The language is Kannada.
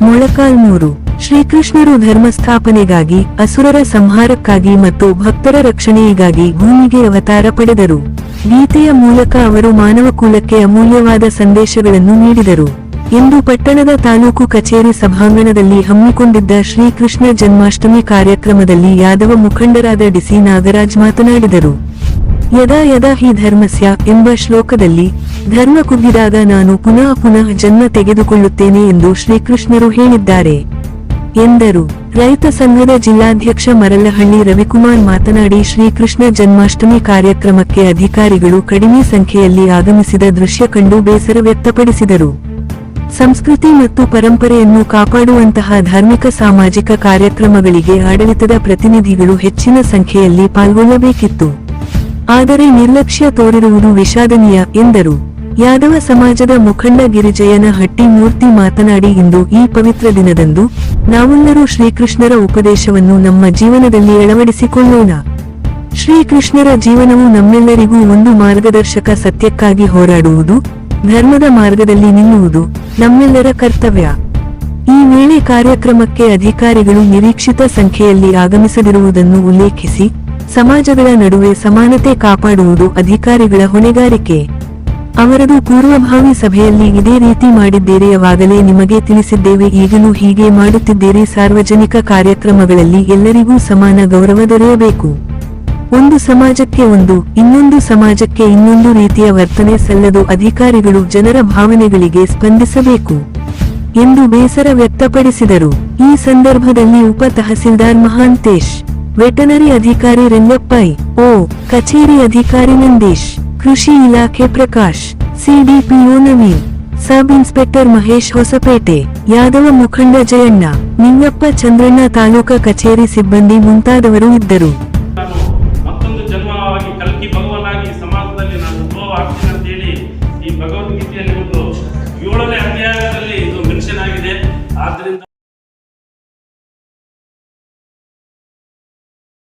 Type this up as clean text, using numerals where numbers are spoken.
ಮೊಳಕಾಲ್ಮೂರು. ಶ್ರೀಕೃಷ್ಣರು ಧರ್ಮಸ್ಥಾಪನೆಗಾಗಿ, ಅಸುರರ ಸಂಹಾರಕ್ಕಾಗಿ ಮತ್ತು ಭಕ್ತರ ರಕ್ಷಣೆಗಾಗಿ ಭೂಮಿಗೆ ಅವತಾರ ಪಡೆದರು. ಗೀತೆಯ ಮೂಲಕ ಅವರು ಮಾನವಕುಲಕ್ಕೆ ಅಮೂಲ್ಯವಾದ ಸಂದೇಶಗಳನ್ನು ನೀಡಿದರು ಎಂದು ಪಟ್ಟಣದ ತಾಲೂಕು ಕಚೇರಿ ಸಭಾಂಗಣದಲ್ಲಿ ಹಮ್ಮಿಕೊಂಡಿದ್ದ ಶ್ರೀಕೃಷ್ಣ ಜನ್ಮಾಷ್ಟಮಿ ಕಾರ್ಯಕ್ರಮದಲ್ಲಿ ಯಾದವ ಮುಖಂಡರಾದ ಡಿಸಿ ನಾಗರಾಜ್ ಮಾತನಾಡಿದರು. ಯದಾ ಯದಾ ಹಿ ಧರ್ಮಸ್ಯ ಎಂಬ ಶ್ಲೋಕದಲ್ಲಿ ಧರ್ಮ ಕುಗ್ಗಿದಾಗ ನಾನು ಪುನಃ ಜನ್ಮ ತೆಗೆದುಕೊಳ್ಳುತ್ತೇನೆ ಎಂದು ಶ್ರೀಕೃಷ್ಣರು ಹೇಳಿದ್ದಾರೆ ಎಂದರು. ರೈತ ಸಂಘದ ಜಿಲ್ಲಾಧ್ಯಕ್ಷ ಮರಲ್ಲಹಳ್ಳಿ ರವಿಕುಮಾರ್ ಮಾತನಾಡಿ, ಶ್ರೀಕೃಷ್ಣ ಜನ್ಮಾಷ್ಟಮಿ ಕಾರ್ಯಕ್ರಮಕ್ಕೆ ಅಧಿಕಾರಿಗಳು ಕಡಿಮೆ ಸಂಖ್ಯೆಯಲ್ಲಿ ಆಗಮಿಸಿದ ದೃಶ್ಯ ಕಂಡು ಬೇಸರ ವ್ಯಕ್ತಪಡಿಸಿದರು. ಸಂಸ್ಕೃತಿ ಮತ್ತು ಪರಂಪರೆಯನ್ನು ಕಾಪಾಡುವಂತಹ ಧಾರ್ಮಿಕ ಸಾಮಾಜಿಕ ಕಾರ್ಯಕ್ರಮಗಳಿಗೆ ಆಡಳಿತದ ಪ್ರತಿನಿಧಿಗಳು ಹೆಚ್ಚಿನ ಸಂಖ್ಯೆಯಲ್ಲಿ ಪಾಲ್ಗೊಳ್ಳಬೇಕಿತ್ತು. ಆದರೆ ನಿರ್ಲಕ್ಷ್ಯ ತೋರಿರುವುದು ವಿಷಾದನೀಯ ಎಂದರು. ಯಾದವ ಸಮಾಜದ ಮುಖಂಡ ಗಿರಿಜಯನ ಹಟ್ಟಿ ಮೂರ್ತಿ ಮಾತನಾಡಿ, ಇಂದು ಈ ಪವಿತ್ರ ದಿನದಂದು ನಾವೆಲ್ಲರೂ ಶ್ರೀಕೃಷ್ಣರ ಉಪದೇಶವನ್ನು ನಮ್ಮ ಜೀವನದಲ್ಲಿ ಅಳವಡಿಸಿಕೊಳ್ಳೋಣ. ಶ್ರೀಕೃಷ್ಣರ ಜೀವನವು ನಮ್ಮೆಲ್ಲರಿಗೂ ಒಂದು ಮಾರ್ಗದರ್ಶಕ. ಸತ್ಯಕ್ಕಾಗಿ ಹೋರಾಡುವುದು, ಧರ್ಮದ ಮಾರ್ಗದಲ್ಲಿ ನಿಲ್ಲುವುದು ನಮ್ಮೆಲ್ಲರ ಕರ್ತವ್ಯ. ಈ ವೇಳೆ ಕಾರ್ಯಕ್ರಮಕ್ಕೆ ಅಧಿಕಾರಿಗಳು ನಿರೀಕ್ಷಿತ ಸಂಖ್ಯೆಯಲ್ಲಿ ಆಗಮಿಸದಿರುವುದನ್ನು ಉಲ್ಲೇಖಿಸಿ, ಸಮಾಜಗಳ ನಡುವೆ ಸಮಾನತೆ ಕಾಪಾಡುವುದು ಅಧಿಕಾರಿಗಳ ಹೊಣೆಗಾರಿಕೆ. ಅವರದು ಪೂರ್ವಭಾವಿ ಸಭೆಯಲ್ಲಿ ಇದೇ ರೀತಿ ಮಾಡಿದ್ದೀರಿ, ಅವಾಗಲೇ ನಿಮಗೆ ತಿಳಿಸಿದ್ದೇವೆ, ಈಗಲೂ ಹೀಗೆ ಮಾಡುತ್ತಿದ್ದೀರಿ. ಸಾರ್ವಜನಿಕ ಕಾರ್ಯಕ್ರಮಗಳಲ್ಲಿ ಎಲ್ಲರಿಗೂ ಸಮಾನ ಗೌರವ ದೊರೆಯಬೇಕು. ಒಂದು ಸಮಾಜಕ್ಕೆ ಇನ್ನೊಂದು ಸಮಾಜಕ್ಕೆ ಇನ್ನೊಂದು ರೀತಿಯ ವರ್ತನೆ ಸಲ್ಲದು. ಅಧಿಕಾರಿಗಳು ಜನರ ಭಾವನೆಗಳಿಗೆ ಸ್ಪಂದಿಸಬೇಕು ಎಂದು ಬೇಸರ ವ್ಯಕ್ತಪಡಿಸಿದರು. ಈ ಸಂದರ್ಭದಲ್ಲಿ ಉಪ ತಹಸೀಲ್ದಾರ್ ಮಹಾಂತೇಶ್, ವೆಟನರಿ ಅಧಿಕಾರಿ ರಂಗಪ್ಪೈ, ಕಚೇರಿ ಅಧಿಕಾರಿ ನಂದೀಶ್, ಕೃಷಿ ಇಲಾಖೆ Prakash, CDPO Naveen, sub inspector Mahesh Hosapete, Yadava ಮುಖಂಡ ಜಯಣ್ಣ, ನಿಂಗಪ್ಪ ಚಂದ್ರಣ್ಣ, ತಾಲೂಕಾ ಕಚೇರಿ ಸಿಬ್ಬಂದಿ ಮುಂತಾದವರು ಇದ್ದರು. ಮತ್ತೊಂದು ಜನ್ಮವಾಗಿ ಕಲ್ಕಿ ಭಗವನಾಗಿ ಸಮಾಜದಲ್ಲಿ ನಾನು ಉದ್ಭವ ಆಗ್ತೀನಿ